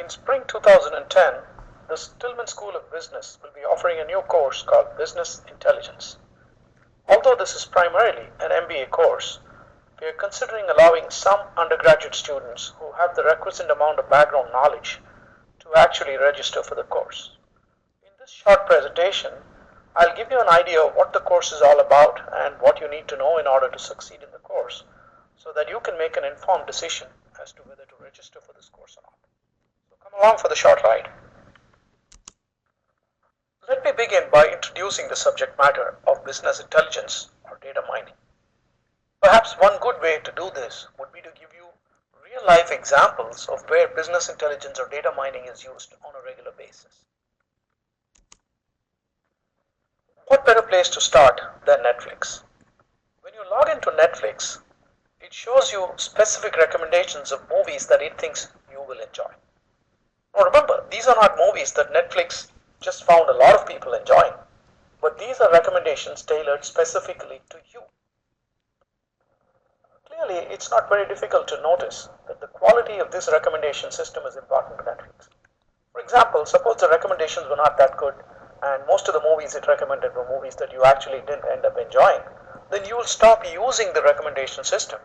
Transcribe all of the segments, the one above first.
In spring 2010, the Stillman School of Business will be offering a new course called Business Intelligence. Although this is primarily an MBA course, we are considering allowing some undergraduate students who have the requisite amount of background knowledge to actually register for the course. In this short presentation, I'll give you an idea of what the course is all about and what you need to know in order to succeed in the course so that you can make an informed decision as to whether to register for this course or not. So come along for the short ride. Let me begin by introducing the subject matter of business intelligence or data mining. Perhaps one good way to do this would be to give you real-life examples of where business intelligence or data mining is used on a regular basis. What better place to start than Netflix? When you log into Netflix, it shows you specific recommendations of movies that it thinks you will enjoy. Now remember, these are not movies that Netflix just found a lot of people enjoying, but these are recommendations tailored specifically to you. Clearly, it's not very difficult to notice that the quality of this recommendation system is important to Netflix. For example, suppose the recommendations were not that good and most of the movies it recommended were movies that you actually didn't end up enjoying, then you will stop using the recommendation system,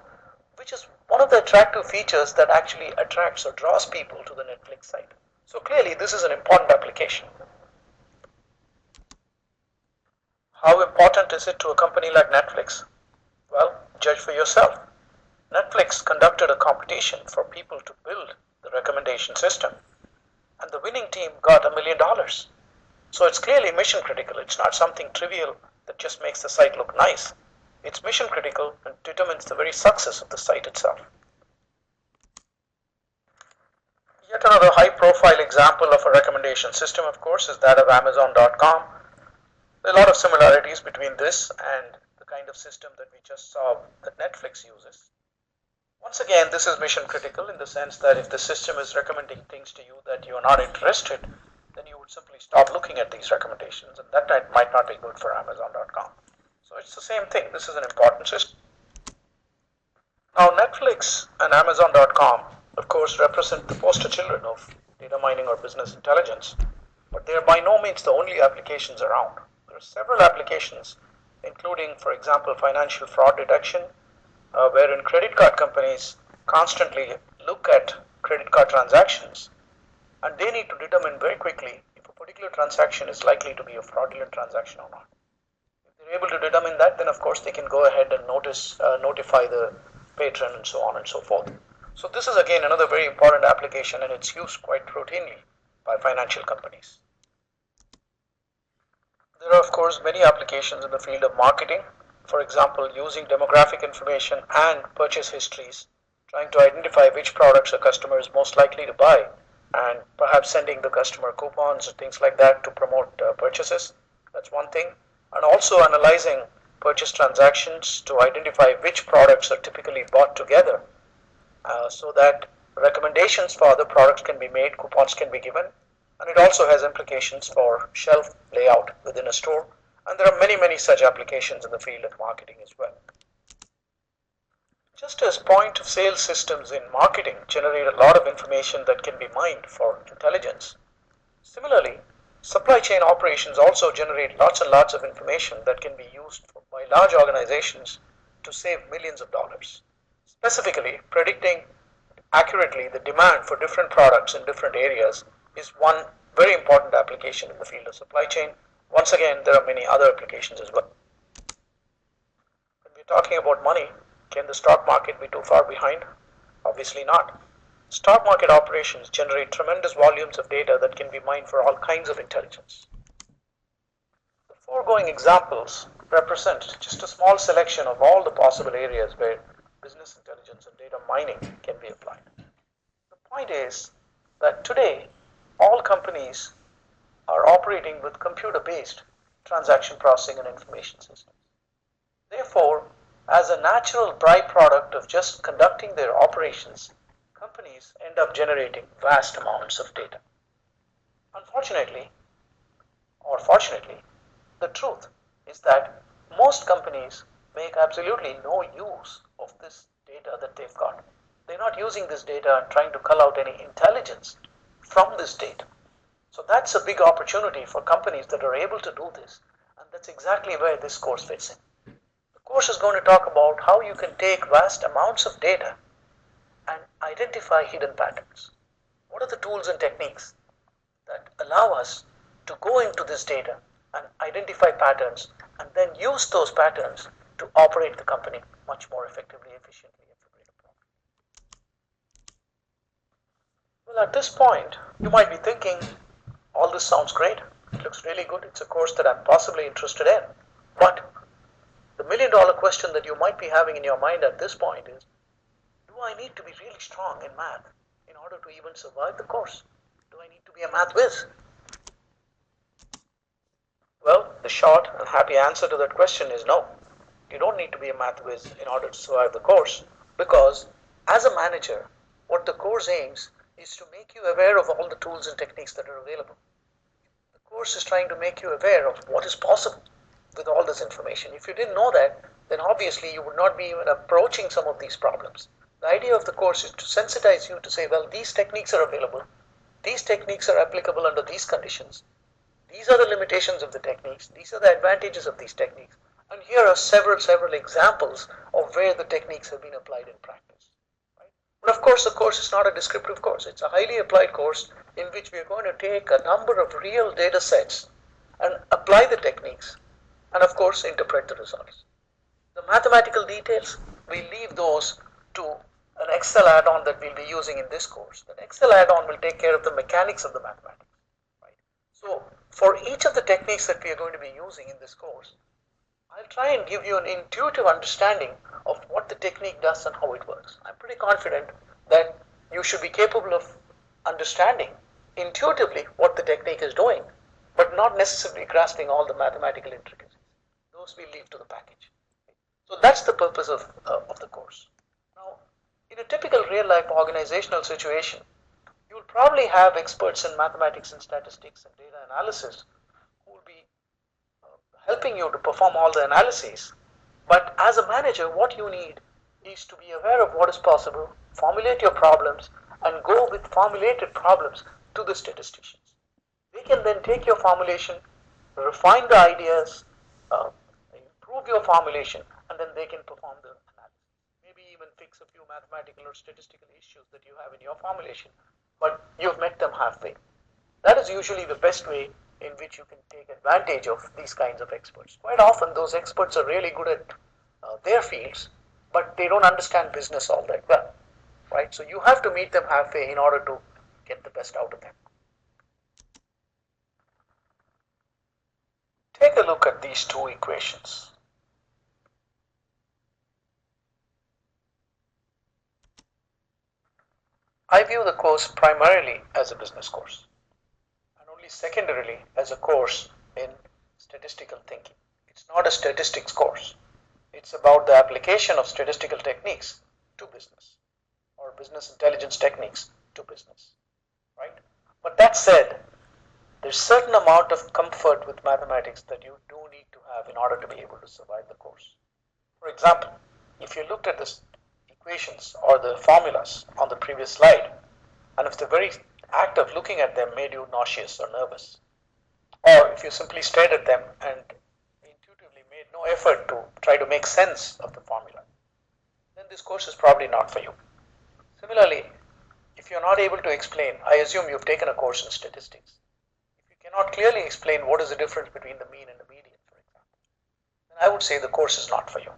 which is one of the attractive features that actually attracts or draws people to the Netflix site. So clearly, this is an important application. How important is it to a company like Netflix? Well, judge for yourself. Netflix conducted a competition for people to build the recommendation system, and the winning team got $1 million. So it's clearly mission critical. It's not something trivial that just makes the site look nice. It's mission critical and determines the very success of the site itself. Yet another high profile example of a recommendation system, of course, is that of Amazon.com. There are a lot of similarities between this and the kind of system that we just saw that Netflix uses. Once again, this is mission critical in the sense that if the system is recommending things to you that you are not interested, then you would simply stop looking at these recommendations, and that might not be good for Amazon.com. So it's the same thing. This is an important system. Now, Netflix and Amazon.com, of course, represent the poster children of data mining or business intelligence, but they are by no means the only applications around. There are several applications, including, for example, financial fraud detection, wherein credit card companies constantly look at credit card transactions and they need to determine very quickly if a particular transaction is likely to be a fraudulent transaction or not. If they're able to determine that, then of course they can go ahead and notify the patron and so on and so forth. So this is again another very important application, and it's used quite routinely by financial companies. There are of course many applications in the field of marketing. For example, using demographic information and purchase histories, trying to identify which products a customer is most likely to buy, and perhaps sending the customer coupons or things like that to promote purchases. That's one thing. And also analyzing purchase transactions to identify which products are typically bought together so that recommendations for other products can be made, coupons can be given, and it also has implications for shelf layout within a store. And there are many, many such applications in the field of marketing as well. Just as point of sale systems in marketing generate a lot of information that can be mined for intelligence, similarly, supply chain operations also generate lots and lots of information that can be used by large organizations to save millions of dollars. Specifically, predicting accurately the demand for different products in different areas is one very important application in the field of supply chain. Once again, there are many other applications as well. When we're talking about money, can the stock market be too far behind? Obviously not. Stock market operations generate tremendous volumes of data that can be mined for all kinds of intelligence. The foregoing examples represent just a small selection of all the possible areas where business intelligence and data mining can be applied. The point is that today, all companies are operating with computer-based transaction processing and information systems. Therefore, as a natural byproduct of just conducting their operations, companies end up generating vast amounts of data. Unfortunately, or fortunately, the truth is that most companies make absolutely no use of this data that they've got. They're not using this data and trying to cull out any intelligence from this data. So that's a big opportunity for companies that are able to do this, and that's exactly where this course fits in. The course is going to talk about how you can take vast amounts of data and identify hidden patterns. What are the tools and techniques that allow us to go into this data and identify patterns and then use those patterns to operate the company much more effectively, efficiently, and for greater profit? Well, at this point, you might be thinking, all this sounds great. It looks really good. It's a course that I'm possibly interested in. But the $1,000,000 question that you might be having in your mind at this point is, do I need to be really strong in math in order to even survive the course? Do I need to be a math whiz? Well, the short and happy answer to that question is no. You don't need to be a math whiz in order to survive the course, because as a manager, what the course aims is to make you aware of all the tools and techniques that are available. The course is trying to make you aware of what is possible with all this information. If you didn't know that, then obviously you would not be even approaching some of these problems. The idea of the course is to sensitize you to say, well, these techniques are available, these techniques are applicable under these conditions, these are the limitations of the techniques, these are the advantages of these techniques, and here are several examples of where the techniques have been applied in practice. Right? And of course, the course is not a descriptive course. It's a highly applied course in which we are going to take a number of real data sets and apply the techniques and of course interpret the results. The mathematical details, we leave those to an Excel add-on that we'll be using in this course. The Excel add-on will take care of the mechanics of the mathematics. Right? So for each of the techniques that we are going to be using in this course, I'll try and give you an intuitive understanding of what the technique does and how it works. I'm pretty confident that you should be capable of understanding intuitively what the technique is doing, but not necessarily grasping all the mathematical intricacies. Those we leave to the package. So that's the purpose of the course. Now, in a typical real-life organizational situation, you'll probably have experts in mathematics and statistics and data analysis who will be helping you to perform all the analyses. But as a manager, what you need is to be aware of what is possible, formulate your problems, and go with formulated problems to the statisticians. They can then take your formulation, refine the ideas, improve your formulation, and then they can perform the analysis. Maybe even fix a few mathematical or statistical issues that you have in your formulation, but you've met them halfway. That is usually the best way in which you can take advantage of these kinds of experts. Quite often those experts are really good at their fields, but they don't understand business all that well, right? So you have to meet them halfway in order to get the best out of them. Take a look at these two equations. I view the course primarily as a business course, and only secondarily as a course in statistical thinking. It's not a statistics course. It's about the application of statistical techniques to business, or business intelligence techniques to business, right? But that said, there's a certain amount of comfort with mathematics that you do need to have in order to be able to survive the course. For example, if you looked at the equations or the formulas on the previous slide, and if the very act of looking at them made you nauseous or nervous, or if you simply stared at them and intuitively made no effort to try to make sense of the formula, then this course is probably not for you. Similarly, if you're not able to explain, I assume you've taken a course in statistics, cannot clearly explain what is the difference between the mean and the median, for example, then I would say the course is not for you.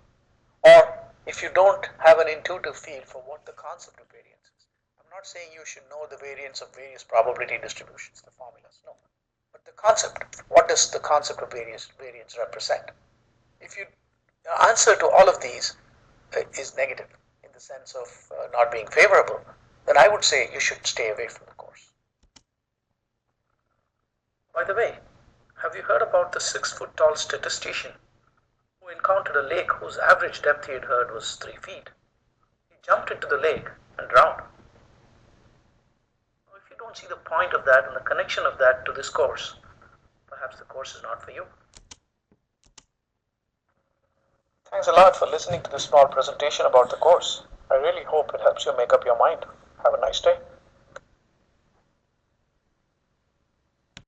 Or if you don't have an intuitive feel for what the concept of variance is, I'm not saying you should know the variance of various probability distributions, the formulas, no. But the concept, what does the concept of variance represent? If your answer to all of these is negative in the sense of not being favorable, then I would say you should stay away from the course. By the way, have you heard about the 6-foot-tall statistician who encountered a lake whose average depth he had heard was 3 feet? He jumped into the lake and drowned. Now, if you don't see the point of that and the connection of that to this course, perhaps the course is not for you. Thanks a lot for listening to this small presentation about the course. I really hope it helps you make up your mind. Have a nice day.